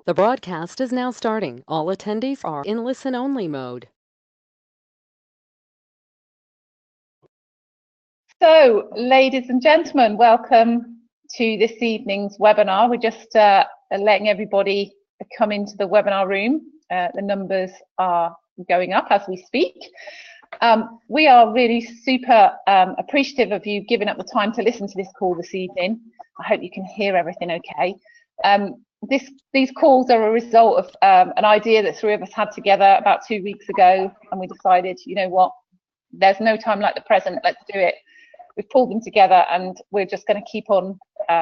The broadcast is now starting. All attendees are in listen-only mode. So, ladies and gentlemen, welcome to this evening's webinar. We're just letting everybody come into the webinar room. The numbers are going up as we speak. We are really super appreciative of you giving up the time to listen to this call this evening. I hope you can hear everything okay. These calls are a result of an idea that three of us had together about 2 weeks ago, and we decided, you know what, there's no time like the present, let's do it. We've pulled them together and we're just going to keep on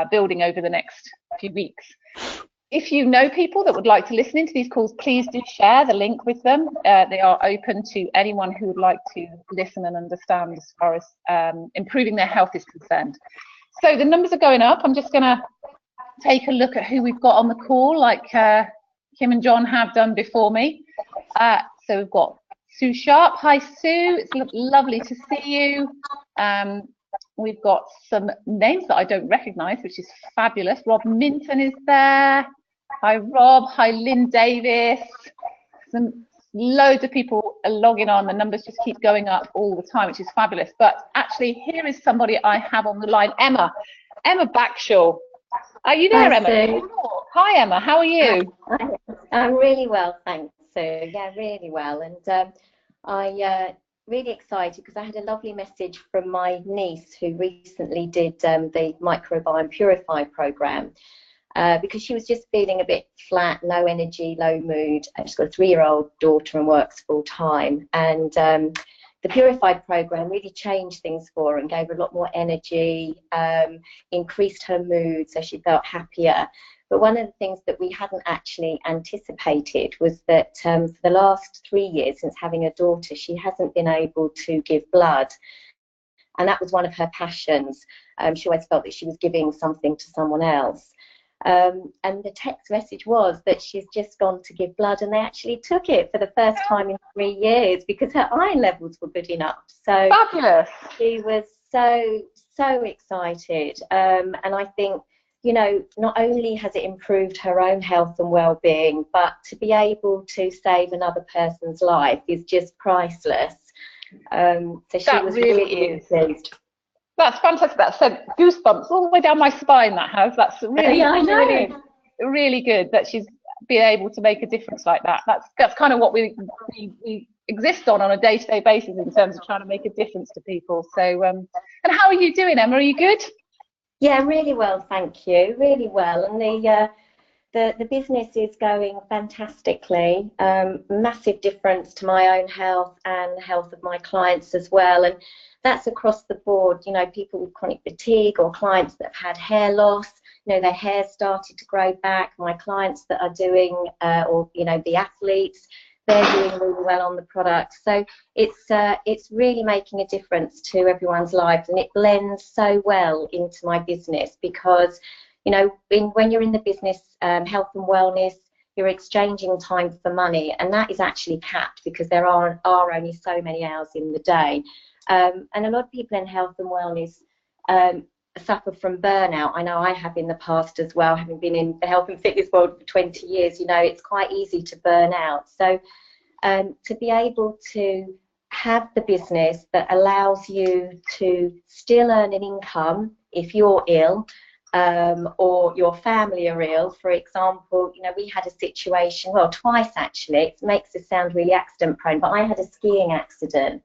building over the next few weeks. If you know people that would like to listen into these calls, please do share the link with them. They are open to anyone who would like to listen and understand as far as improving their health is concerned. So the numbers are going up. I'm just going to take a look at who we've got on the call, like Kim and John have done before me. So we've got Sue Sharp. Hi, Sue. It's lovely to see you. We've got some names that I don't recognise, which is fabulous. Rob Minton is there. Hi, Rob. Hi, Lynn Davis. Loads of people are logging on. The numbers just keep going up all the time, which is fabulous. But actually, here is somebody I have on the line, Emma. Emma Backshaw. Are you there, Emma? Sue. Hi, Emma. How are you? I'm really well, thanks, Sue. Yeah, really well. And I really excited because I had a lovely message from my niece who recently did the Microbiome Purify program because she was just feeling a bit flat, low energy, low mood. She's got a 3-year-old daughter and works full time. And the Purified program really changed things for her and gave her a lot more energy, increased her mood, so she felt happier. But one of the things that we hadn't actually anticipated was that for the last 3 years, since having a daughter, she hasn't been able to give blood. And that was one of her passions. She always felt that she was giving something to someone else. And the text message was that she's just gone to give blood, and they actually took it for the first time in 3 years because her iron levels were good enough. So fabulous. She was so excited. And I think, you know, not only has it improved her own health and well-being, but to be able to save another person's life is just priceless. So she was really pleased. That's fantastic. That sent goosebumps all the way down my spine. That has. That's really, really good that she's been able to make a difference like that. That's kind of what we exist on a day-to-day basis in terms of trying to make a difference to people. So, and how are you doing, Emma? Are you good? Yeah, really well, thank you. Really well, and the business is going fantastically. Massive difference to my own health and the health of my clients as well, and that's across the board. You know, people with chronic fatigue or clients that have had hair loss. You know, their hair started to grow back. My clients that are doing, or you know, the athletes, they're doing really well on the product. So it's really making a difference to everyone's lives, and it blends so well into my business because, you know, when you're in the business, health and wellness, you're exchanging time for money, and that is actually capped because there are only so many hours in the day. And a lot of people in health and wellness suffer from burnout. I know I have in the past as well, having been in the health and fitness world for 20 years, you know, it's quite easy to burn out. So to be able to have the business that allows you to still earn an income if you're ill, or your family are ill. For example, you know, we had a situation, well, twice actually, it makes us sound really accident prone, but I had a skiing accident,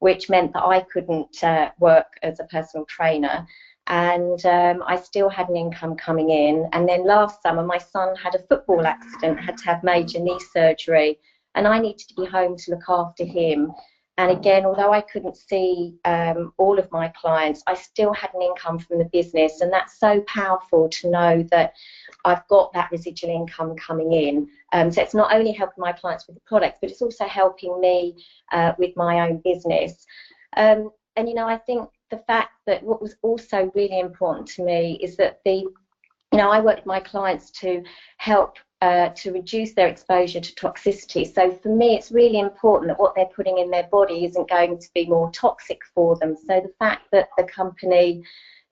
which meant that I couldn't work as a personal trainer, and I still had an income coming in. And then last summer, my son had a football accident, had to have major knee surgery, and I needed to be home to look after him. And again, although I couldn't see all of my clients, I still had an income from the business, and that's so powerful to know that I've got that residual income coming in. So it's not only helping my clients with the products, but it's also helping me with my own business. And you know, I think the fact that what was also really important to me is that I work with my clients to help to reduce their exposure to toxicity. So for me, it's really important that what they're putting in their body isn't going to be more toxic for them. So the fact that the company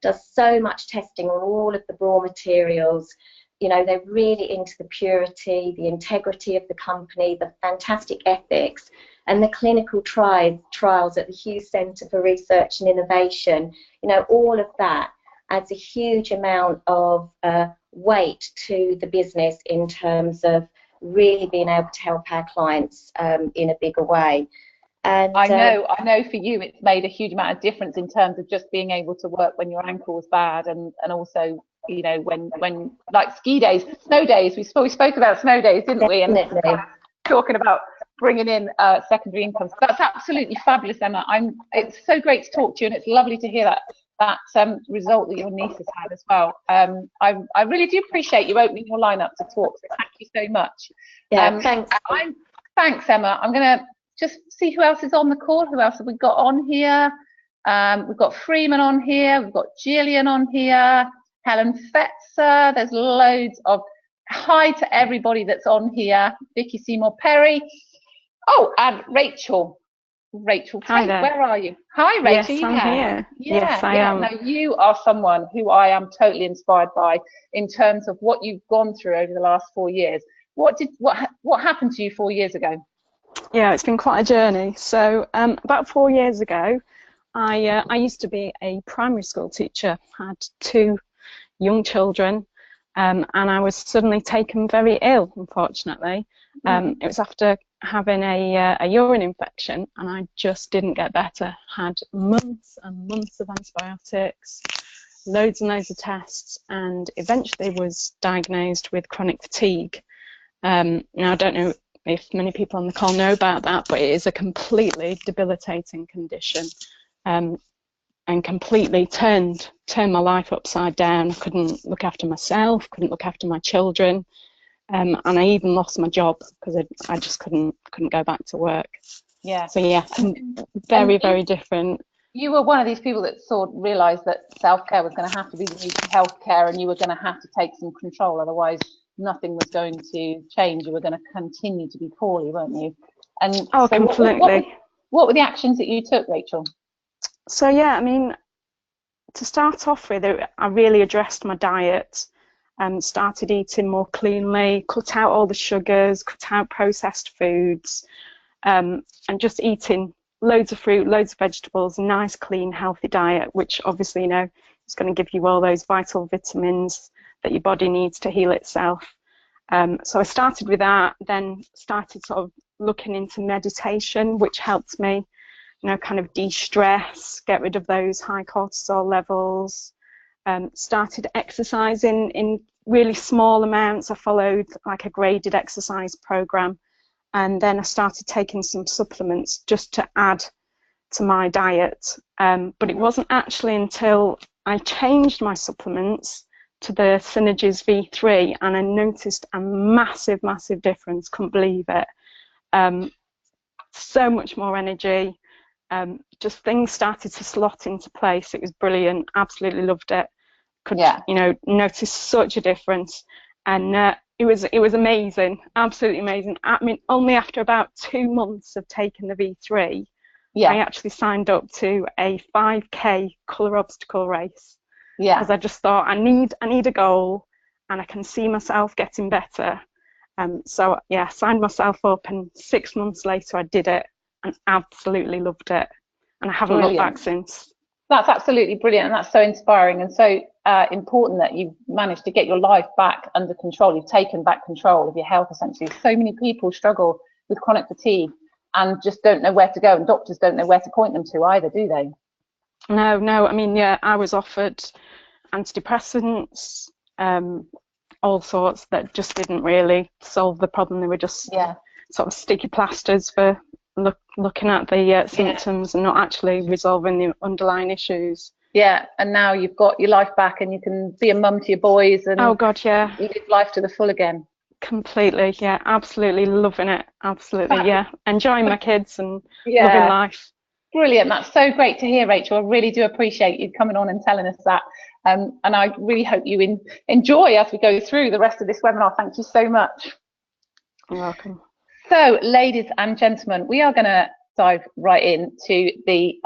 does so much testing on all of the raw materials You know, they're really into the purity, the integrity of the company, the fantastic ethics, and the clinical trials at the Hughes Centre for Research and Innovation. You know, all of that adds a huge amount of weight to the business in terms of really being able to help our clients in a bigger way. And I know for you it's made a huge amount of difference in terms of just being able to work when your ankle was bad, and also, you know, when like ski days, snow days, we spoke about snow days, didn't we? And talking about bringing in secondary income. So that's absolutely fabulous, Emma. It's so great to talk to you, and it's lovely to hear that result that your niece has had as well. I really do appreciate you opening your line up to talk, so thank you so much. Thanks. Thanks, Emma. I'm going to just see who else is on the call. Who else have we got on here? We've got Freeman on here. We've got Gillian on here. Helen Fetzer. There's loads of hi to everybody that's on here. Vicky Seymour Perry. Oh, and Rachel. Rachel, hi there. Where are you? Hi, Rachel. Yes, I'm here. Yeah, yes, I am. Now, you are someone who I am totally inspired by in terms of what you've gone through over the last 4 years. What happened to you 4 years ago? Yeah, it's been quite a journey. So about 4 years ago, I used to be a primary school teacher, had 2 young children, and I was suddenly taken very ill, unfortunately. It was after having a urine infection, and I just didn't get better. Had months and months of antibiotics, loads and loads of tests, and eventually was diagnosed with chronic fatigue. Now, I don't know if many people on the call know about that, but it is a completely debilitating condition, and completely turned my life upside down. I couldn't look after myself, couldn't look after my children, and I even lost my job because I just couldn't go back to work. Yeah. So yeah, very different. You were one of these people that realised that self-care was going to have to be the new healthcare, and you were going to have to take some control, otherwise nothing was going to change. You were going to continue to be poorly, weren't you? And so completely. What were the actions that you took, Rachel? So yeah, I mean, to start off with, I really addressed my diet and started eating more cleanly, cut out all the sugars, cut out processed foods, and just eating loads of fruit, loads of vegetables, nice, clean, healthy diet, which obviously, you know, is going to give you all those vital vitamins that your body needs to heal itself. So I started with that, then started sort of looking into meditation, which helped me, you know, kind of de-stress, get rid of those high cortisol levels. Started exercising in really small amounts. I followed like a graded exercise program, and then I started taking some supplements just to add to my diet. But it wasn't actually until I changed my supplements to the Synergies V3, and I noticed a massive difference. Couldn't believe it. So much more energy. Just things started to slot into place. It was brilliant. Absolutely loved it. You know, notice such a difference, and it was amazing, absolutely amazing. I mean, only after about 2 months of taking the V3, I actually signed up to a 5K colour obstacle race. Because I just thought I need a goal, and I can see myself getting better. So yeah, signed myself up, and 6 months later I did it and absolutely loved it, and I haven't looked back since. That's absolutely brilliant, and that's so inspiring and so important that you've managed to get your life back under control. You've taken back control of your health, essentially. So many people struggle with chronic fatigue and just don't know where to go, and doctors don't know where to point them to either, do they? No, I mean, yeah, I was offered antidepressants, all sorts that just didn't really solve the problem. They were just sort of sticky plasters for looking at the symptoms and not actually resolving the underlying issues. Yeah, and now you've got your life back, and you can be a mum to your boys and live life to the full again. Completely, yeah, absolutely loving it, absolutely, yeah, enjoying my kids and loving life. Brilliant, that's so great to hear, Rachel. I really do appreciate you coming on and telling us that, and I really hope you enjoy as we go through the rest of this webinar. Thank you so much. You're welcome. So, ladies and gentlemen, we are going to dive right into the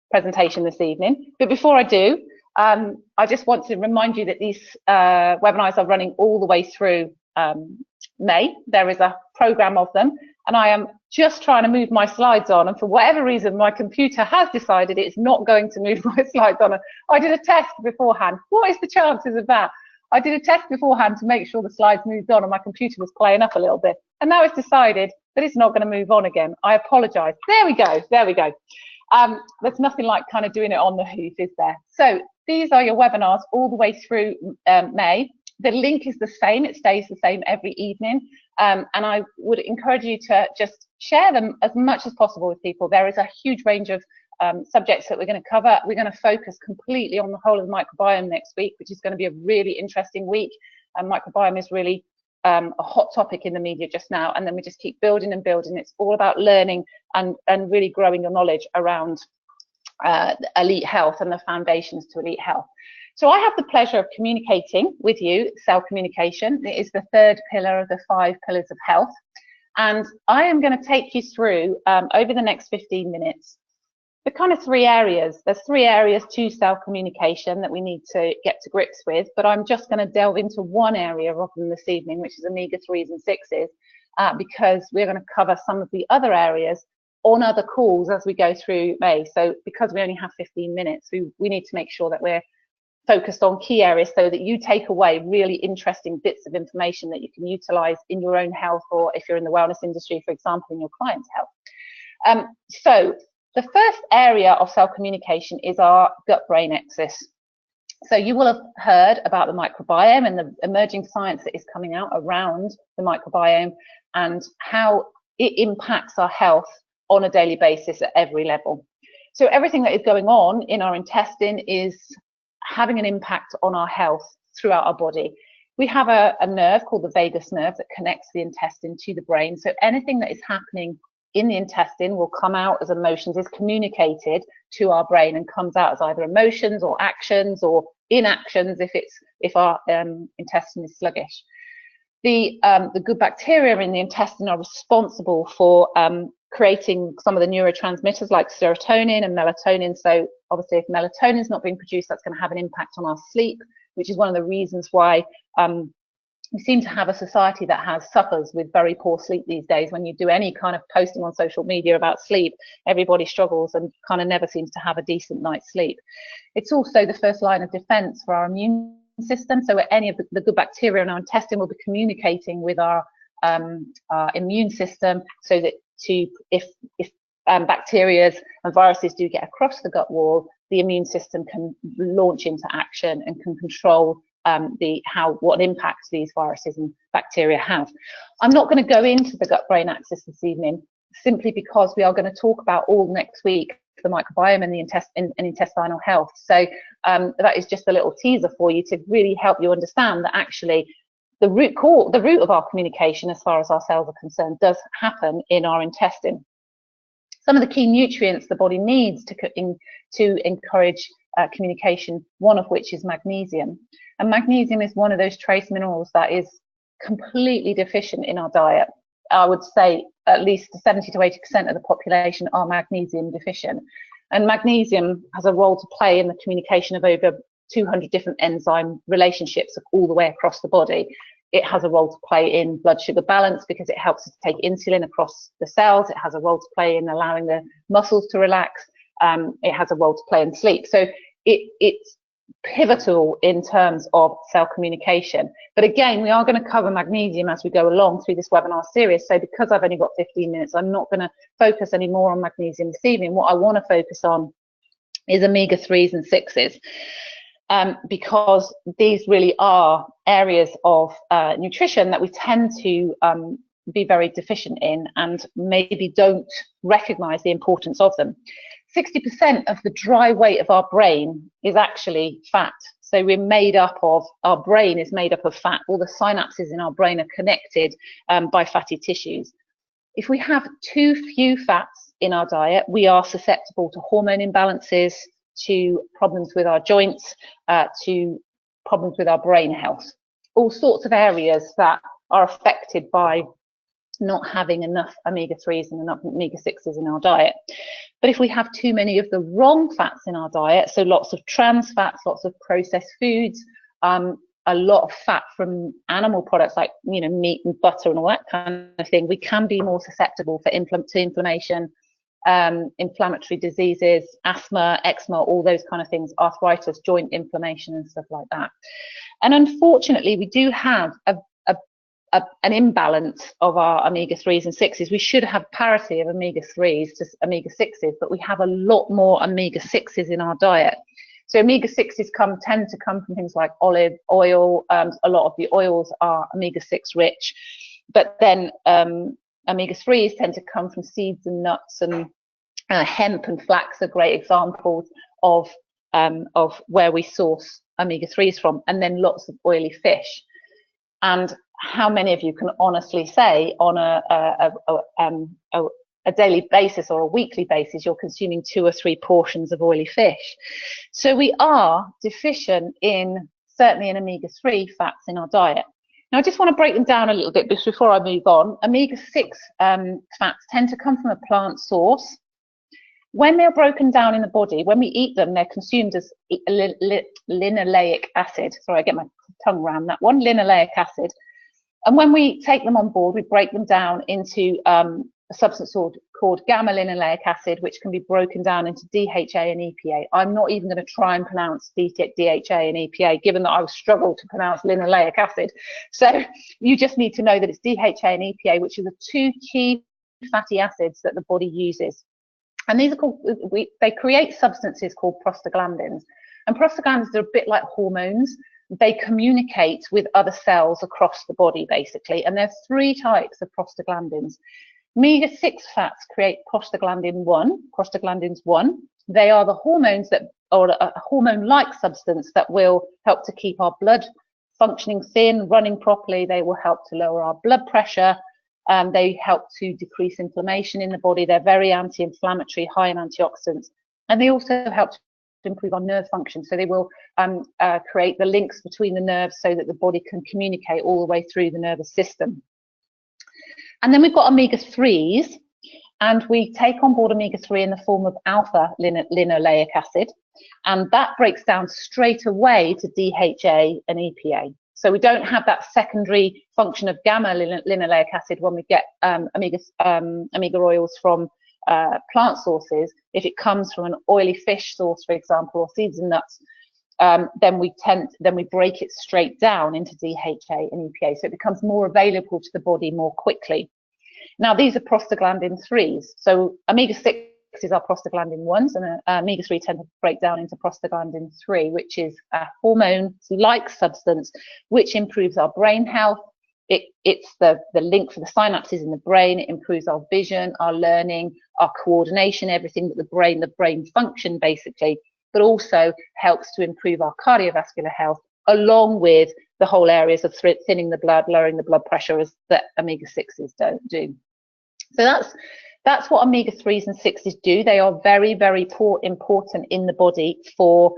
presentation this evening. But before I do, I just want to remind you that these webinars are running all the way through May. There is a program of them, and I am just trying to move my slides on, and for whatever reason my computer has decided it's not going to move my slides on. I did a test beforehand. What is the chances of that? I did a test beforehand to make sure the slides moved on, and my computer was playing up a little bit, and now it's decided that it's not going to move on again. I apologize. There we go, there we go. There's nothing like kind of doing it on the hoof, is there? So these are your webinars all the way through May. The link is the same, it stays the same every evening, and I would encourage you to just share them as much as possible with people. There is a huge range of subjects that we're going to cover. We're going to focus completely on the whole of the microbiome next week, which is going to be a really interesting week. And microbiome is really a hot topic in the media just now, and then we just keep building and building. It's all about learning and really growing your knowledge around elite health and the foundations to elite health. So I have the pleasure of communicating with you cell communication. It is the third pillar of the 5 pillars of health, and I am going to take you through over the next 15 minutes the kind of 3 areas. There's 3 areas to cell communication that we need to get to grips with, but I'm just going to delve into one area of them this evening, which is omega-3s and 6s, because we're going to cover some of the other areas on other calls as we go through May. So because we only have 15 minutes, we need to make sure that we're focused on key areas so that you take away really interesting bits of information that you can utilize in your own health, or if you're in the wellness industry, for example, in your client's health. So the first area of cell communication is our gut-brain axis. So you will have heard about the microbiome and the emerging science that is coming out around the microbiome and how it impacts our health on a daily basis at every level. So everything that is going on in our intestine is having an impact on our health throughout our body. We have a nerve called the vagus nerve that connects the intestine to the brain. So anything that is happening in the intestine will come out as emotions, is communicated to our brain and comes out as either emotions or actions or inactions if our intestine is sluggish. The good bacteria in the intestine are responsible for creating some of the neurotransmitters like serotonin and melatonin. So obviously if melatonin is not being produced, that's going to have an impact on our sleep, which is one of the reasons why we seem to have a society that suffers with very poor sleep these days. When you do any kind of posting on social media about sleep, everybody struggles and kind of never seems to have a decent night's sleep. It's also the first line of defense for our immune system. So any of the good bacteria in our intestine will be communicating with our immune system, so that if bacteria and viruses do get across the gut wall, the immune system can launch into action and can control what impacts these viruses and bacteria have. I'm not going to go into the gut-brain axis this evening, simply because we are going to talk about all next week the microbiome and the intestinal health. So that is just a little teaser for you to really help you understand that actually the root of our communication, as far as our cells are concerned, does happen in our intestine. Some of the key nutrients the body needs to encourage communication, one of which is magnesium. And magnesium is one of those trace minerals that is completely deficient in our diet. I would say at least 70 to 80% of the population are magnesium deficient. And magnesium has a role to play in the communication of over 200 different enzyme relationships all the way across the body. It has a role to play in blood sugar balance because it helps us to take insulin across the cells. It has a role to play in allowing the muscles to relax. It has a role to play in sleep. So it's pivotal in terms of cell communication. But again, we are going to cover magnesium as we go along through this webinar series. So because I've only got 15 minutes, I'm not going to focus any more on magnesium this evening. What I want to focus on is omega-3s and 6s. Because these really are areas of nutrition that we tend to be very deficient in and maybe don't recognize the importance of them. 60% of the dry weight of our brain is actually fat. So our brain is made up of fat. All the synapses in our brain are connected by fatty tissues. If we have too few fats in our diet, we are susceptible to hormone imbalances, to problems with our joints, to problems with our brain health, all sorts of areas that are affected by not having enough omega-3s and enough omega-6s in our diet. But if we have too many of the wrong fats in our diet, so lots of trans fats, lots of processed foods, a lot of fat from animal products like, you know, meat and butter and all that kind of thing, we can be more susceptible to inflammation, inflammatory diseases, asthma, eczema, all those kind of things, arthritis, joint inflammation and stuff like that. And unfortunately, we do have an imbalance of our omega-3s and 6s. We should have parity of omega-3s to omega-6s, but we have a lot more omega-6s in our diet. So omega-6s tend to come from things like olive oil. A lot of the oils are omega-6 rich, but then omega-3s tend to come from seeds and nuts, and hemp and flax are great examples of where we source omega-3s from, and then lots of oily fish. And how many of you can honestly say on a daily basis or a weekly basis you're consuming 2 or 3 portions of oily fish? So we are deficient in, certainly in omega-3 fats in our diet. Now I just want to break them down a little bit before I move on. Omega-6 fats tend to come from a plant source. When they're broken down in the body, when we eat them, they're consumed as linoleic acid. Sorry, I get my tongue around that one, linoleic acid. And when we take them on board, we break them down into a substance called gamma-linoleic acid, which can be broken down into DHA and EPA. I'm not even going to try and pronounce DHA and EPA, given that I struggle to pronounce linoleic acid. So you just need to know that it's DHA and EPA, which are the 2 key fatty acids that the body uses. And these are called, they create substances called prostaglandins. And prostaglandins are a bit like hormones. They communicate with other cells across the body, basically. And there's 3 types of prostaglandins. Omega-6 fats create prostaglandins 1. They are the hormones that, or a hormone-like substance that will help to keep our blood functioning thin, running properly. They will help to lower our blood pressure. They help to decrease inflammation in the body. They're very anti-inflammatory, high in antioxidants. And they also help to improve our nerve function. So they will create the links between the nerves so that the body can communicate all the way through the nervous system. And then we've got omega-3s, and we take on board omega-3 in the form of alpha linoleic acid, and that breaks down straight away to DHA and EPA. So we don't have that secondary function of gamma linoleic acid when we get omega oils from plant sources. If it comes from an oily fish source, for example, or seeds and nuts, then we break it straight down into DHA and EPA, so it becomes more available to the body more quickly. Now these are prostaglandin 3s. So omega-6 are prostaglandin 1s, and omega-3 tend to break down into prostaglandin 3, which is a hormone-like substance which improves our brain health. It's the link for the synapses in the brain. It improves our vision, our learning, our coordination, everything that the brain function basically, but also helps to improve our cardiovascular health, along with the whole areas of thinning the blood, lowering the blood pressure, as that omega-6s don't do. So that's what omega-3s and 6s do. They are very, very important in the body for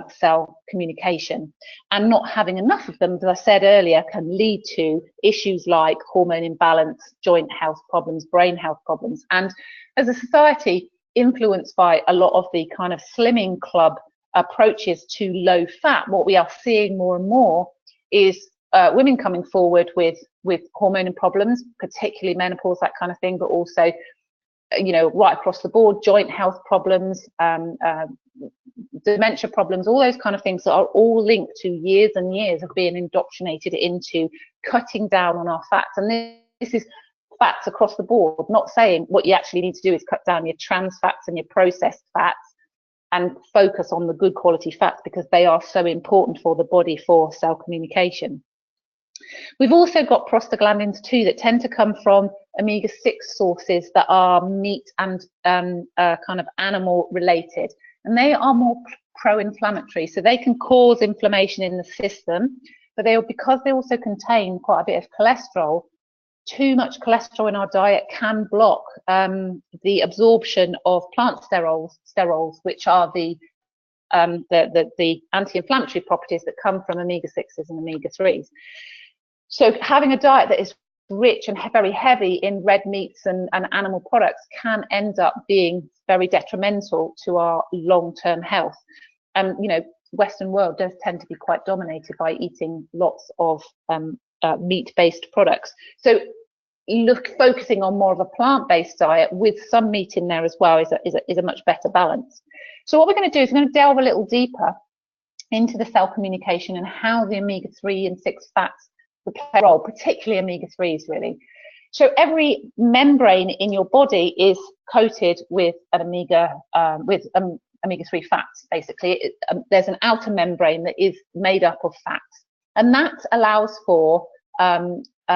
cell communication. And not having enough of them, as I said earlier, can lead to issues like hormone imbalance, joint health problems, brain health problems. And as a society influenced by a lot of the kind of slimming club approaches to low fat, what we are seeing more and more is women coming forward with hormone problems, particularly menopause, that kind of thing, but also, you know, right across the board, joint health problems, dementia problems, all those kind of things that are all linked to years and years of being indoctrinated into cutting down on our fats. And this is fats across the board, not saying what you actually need to do is cut down your trans fats and your processed fats and focus on the good quality fats, because they are so important for the body for cell communication. We've also got prostaglandins too that tend to come from omega-6 sources that are meat and kind of animal related, and they are more pro-inflammatory, so they can cause inflammation in the system, but because they also contain quite a bit of cholesterol, too much cholesterol in our diet can block the absorption of plant sterols, which are the anti-inflammatory properties that come from omega-6s and omega-3s. So having a diet that is rich and very heavy in red meats and animal products can end up being very detrimental to our long-term health. And you know, Western world does tend to be quite dominated by eating lots of meat-based products. So focusing on more of a plant-based diet with some meat in there as well is a much better balance. So what we're going to do is we're going to delve a little deeper into the cell communication and how the omega-3 and 6 fats play a role, particularly omega-3s really. So every membrane in your body is coated with an omega-3 fats, basically. There's an outer membrane that is made up of fats, and that allows for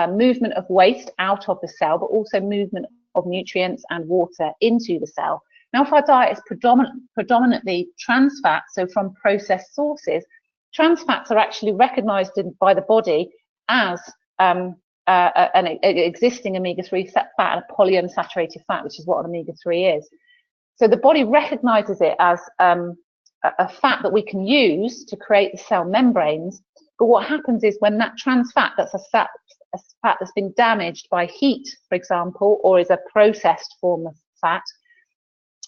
movement of waste out of the cell, but also movement of nutrients and water into the cell. Now, if our diet is predominantly trans fat, so from processed sources, trans fats are actually recognized by the body as an existing omega-3 fat and a polyunsaturated fat, which is what an omega-3 is. So the body recognizes it as a fat that we can use to create the cell membranes. But what happens is when that trans fat, that's a fat that's been damaged by heat, for example, or is a processed form of fat,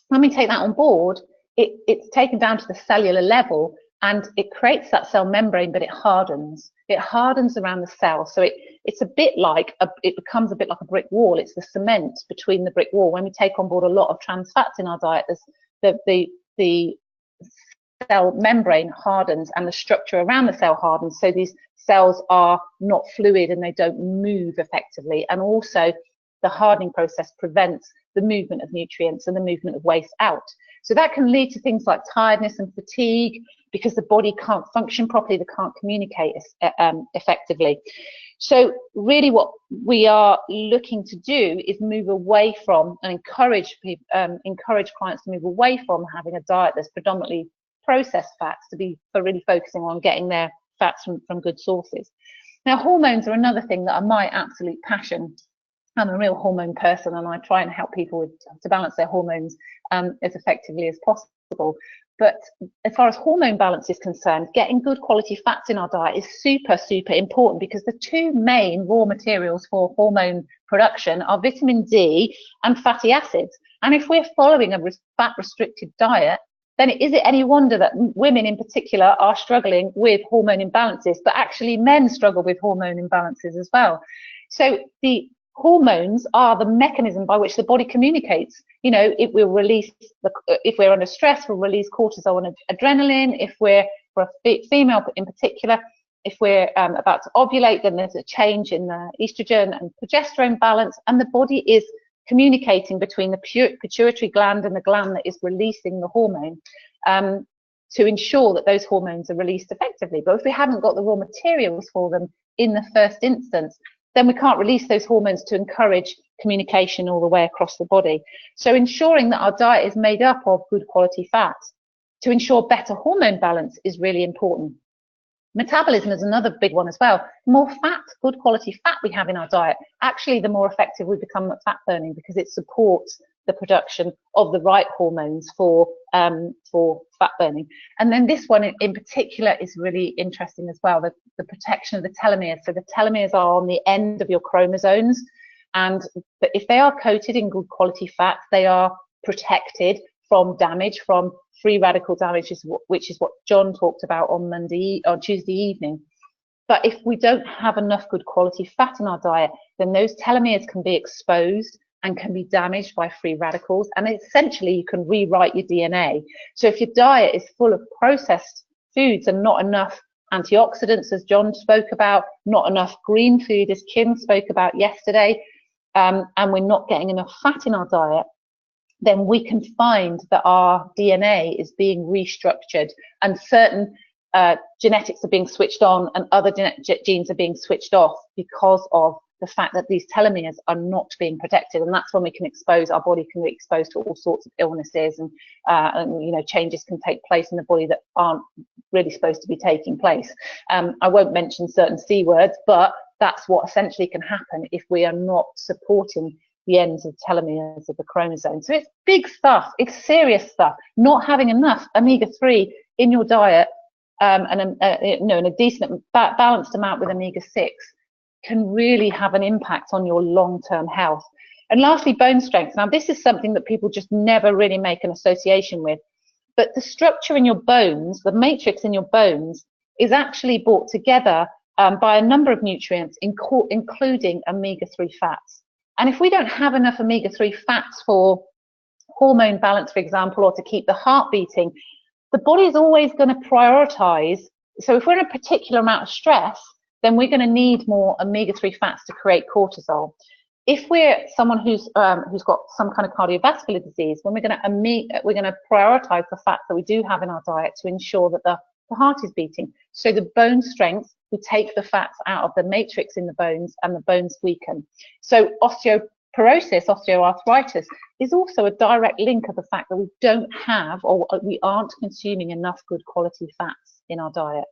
when we take that on board, it's taken down to the cellular level and it creates that cell membrane, but it hardens. It hardens around the cell. So it's a bit like, it becomes a bit like a brick wall. It's the cement between the brick wall. When we take on board a lot of trans fats in our diet, the cell membrane hardens and the structure around the cell hardens. So these cells are not fluid and they don't move effectively. And also the hardening process prevents the movement of nutrients and the movement of waste out. So that can lead to things like tiredness and fatigue because the body can't function properly, they can't communicate effectively. So really what we are looking to do is move away from and encourage clients to move away from having a diet that's predominantly processed fats for really focusing on getting their fats from good sources. Now, hormones are another thing that are my absolute passion. I'm a real hormone person and I try and help people to balance their hormones as effectively as possible. But as far as hormone balance is concerned, getting good quality fats in our diet is super, super important because the two main raw materials for hormone production are vitamin D and fatty acids. And if we're following a fat restricted diet, then is it any wonder that women in particular are struggling with hormone imbalances, but actually men struggle with hormone imbalances as well. So the hormones are the mechanism by which the body communicates. You know, if we're under stress, we'll release cortisol and adrenaline. If we're, for a female in particular, if we're about to ovulate, then there's a change in the estrogen and progesterone balance, and the body is communicating between the pituitary gland and the gland that is releasing the hormone to ensure that those hormones are released effectively. But if we haven't got the raw materials for them in the first instance, then we can't release those hormones to encourage communication all the way across the body. So ensuring that our diet is made up of good quality fats to ensure better hormone balance is really important. Metabolism is another big one as well. The more fat, good quality fat we have in our diet, actually the more effective we become at fat burning because it supports the production of the right hormones for fat burning. And then this one in particular is really interesting as well, the protection of the telomeres. So the telomeres are on the end of your chromosomes, and if they are coated in good quality fats, they are protected from damage, from free radical damage, which is what John talked about on Tuesday evening. But if we don't have enough good quality fat in our diet, then those telomeres can be exposed and can be damaged by free radicals, and essentially you can rewrite your DNA. So if your diet is full of processed foods and not enough antioxidants, as John spoke about, not enough green food, as Kim spoke about yesterday, and we're not getting enough fat in our diet, then we can find that our DNA is being restructured and certain genetics are being switched on and other genes are being switched off because of the fact that these telomeres are not being protected. And that's when our body can be exposed to all sorts of illnesses and you know, changes can take place in the body that aren't really supposed to be taking place. I won't mention certain C words, but that's what essentially can happen if we are not supporting the ends of telomeres of the chromosome. So it's big stuff, it's serious stuff. Not having enough omega-3 in your diet and a decent balanced amount with omega-6 can really have an impact on your long-term health. And lastly, bone strength. Now, this is something that people just never really make an association with, but the structure in your bones, the matrix in your bones, is actually brought together by a number of nutrients, including omega-3 fats. And if we don't have enough omega-3 fats for hormone balance, for example, or to keep the heart beating, the body is always going to prioritize. So if we're in a particular amount of stress, then we're going to need more omega-3 fats to create cortisol. If we're someone who's got some kind of cardiovascular disease, then we're going to prioritize the fats that we do have in our diet to ensure that the heart is beating. So the bone strength, we take the fats out of the matrix in the bones and the bones weaken. So osteoporosis, osteoarthritis, is also a direct link of the fact that we don't have, or we aren't consuming enough good quality fats in our diet.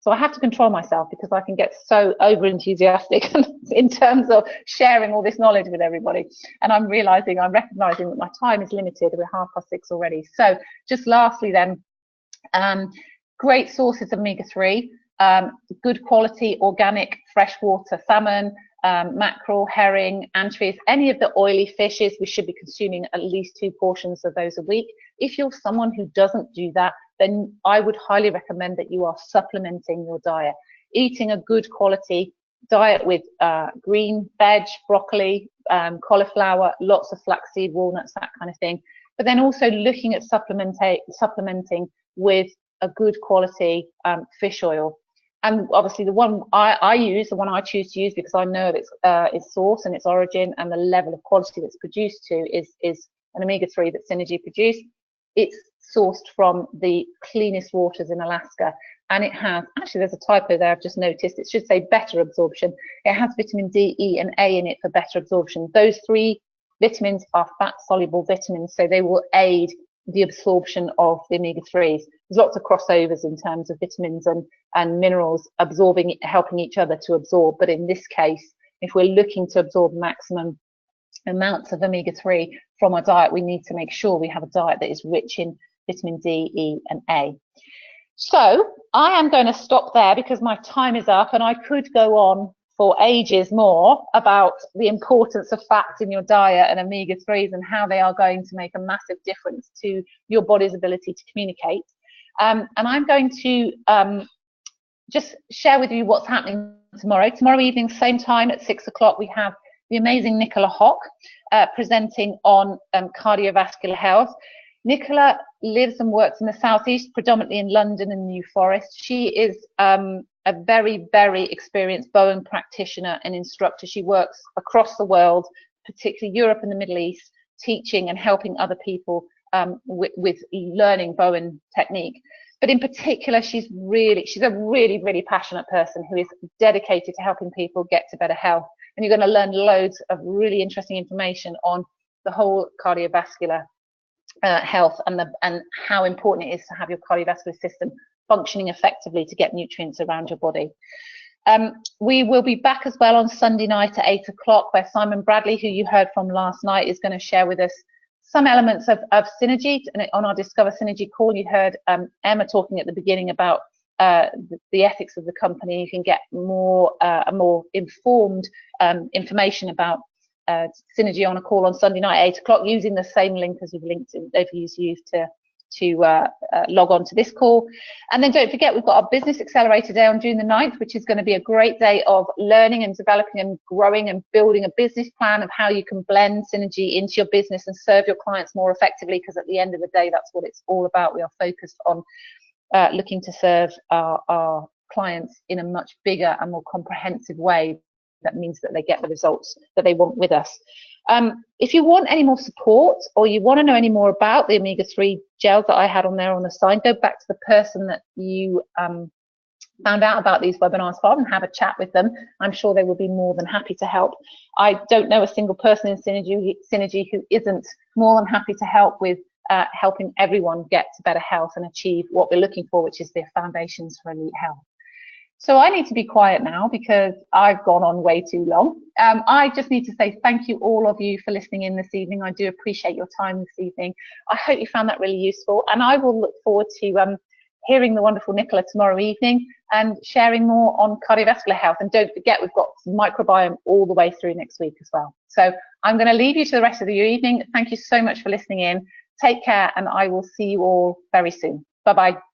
So I have to control myself because I can get so over enthusiastic in terms of sharing all this knowledge with everybody. And I'm recognizing that my time is limited. We're 6:30 already. So just lastly then, great sources of omega-3, good quality organic freshwater salmon, mackerel, herring, anchovies, any of the oily fishes. We should be consuming at least 2 portions of those a week. If you're someone who doesn't do that, then I would highly recommend that you are supplementing your diet, eating a good quality diet with green veg, broccoli, cauliflower, lots of flaxseed, walnuts, that kind of thing. But then also looking at supplementing with a good quality fish oil. And obviously the one I use, the one I choose to use because I know of its source and its origin and the level of quality that's produced to is an omega-3 that Synergy produce. It's sourced from the cleanest waters in Alaska, and it has, actually there's a typo there I've just noticed, it should say better absorption. It has vitamin D, E and A in it for better absorption. Those 3 vitamins are fat soluble vitamins, so they will aid the absorption of the omega-3s. There's lots of crossovers in terms of vitamins and minerals helping each other to absorb, but in this case, if we're looking to absorb maximum amounts of omega-3 from our diet, we need to make sure we have a diet that is rich in vitamin D, E and A. So I am going to stop there because my time is up, and I could go on for ages more about the importance of fats in your diet and omega-3s and how they are going to make a massive difference to your body's ability to communicate. And I'm going to just share with you what's happening tomorrow. Tomorrow evening, same time at 6 o'clock, we have the amazing Nicola Hock presenting on cardiovascular health. Nicola lives and works in the southeast, predominantly in London and New Forest. She is a very, very experienced Bowen practitioner and instructor. She works across the world, particularly Europe and the Middle East, teaching and helping other people with learning Bowen technique. But in particular, she's a really, really passionate person who is dedicated to helping people get to better health. And you're going to learn loads of really interesting information on the whole cardiovascular health and how important it is to have your cardiovascular system functioning effectively to get nutrients around your body. We will be back as well on Sunday night at 8 o'clock, where Simon Bradley, who you heard from last night, is going to share with us some elements of Synergy. And on our Discover Synergy call, you heard Emma talking at the beginning about the ethics of the company. You can get a more informed information about Synergy on a call on Sunday night at 8 o'clock using the same link as they've used to log on to this call. And then don't forget, we've got our Business Accelerator Day on June the 9th, which is going to be a great day of learning and developing and growing and building a business plan of how you can blend Synergy into your business and serve your clients more effectively, because at the end of the day, that's what it's all about. We are focused on looking to serve our clients in a much bigger and more comprehensive way. That means that they get the results that they want with us. If you want any more support, or you want to know any more about the omega-3 gels that I had on there on the side, go back to the person that you found out about these webinars from and have a chat with them. I'm sure they will be more than happy to help. I don't know a single person in Synergy who isn't more than happy to help with helping everyone get to better health and achieve what we're looking for, which is the foundations for elite health. So I need to be quiet now because I've gone on way too long. I just need to say thank you, all of you, for listening in this evening. I do appreciate your time this evening. I hope you found that really useful, and I will look forward to hearing the wonderful Nicola tomorrow evening and sharing more on cardiovascular health. And don't forget, we've got microbiome all the way through next week as well. So I'm going to leave you to the rest of your evening. Thank you so much for listening in. Take care, and I will see you all very soon. Bye-bye.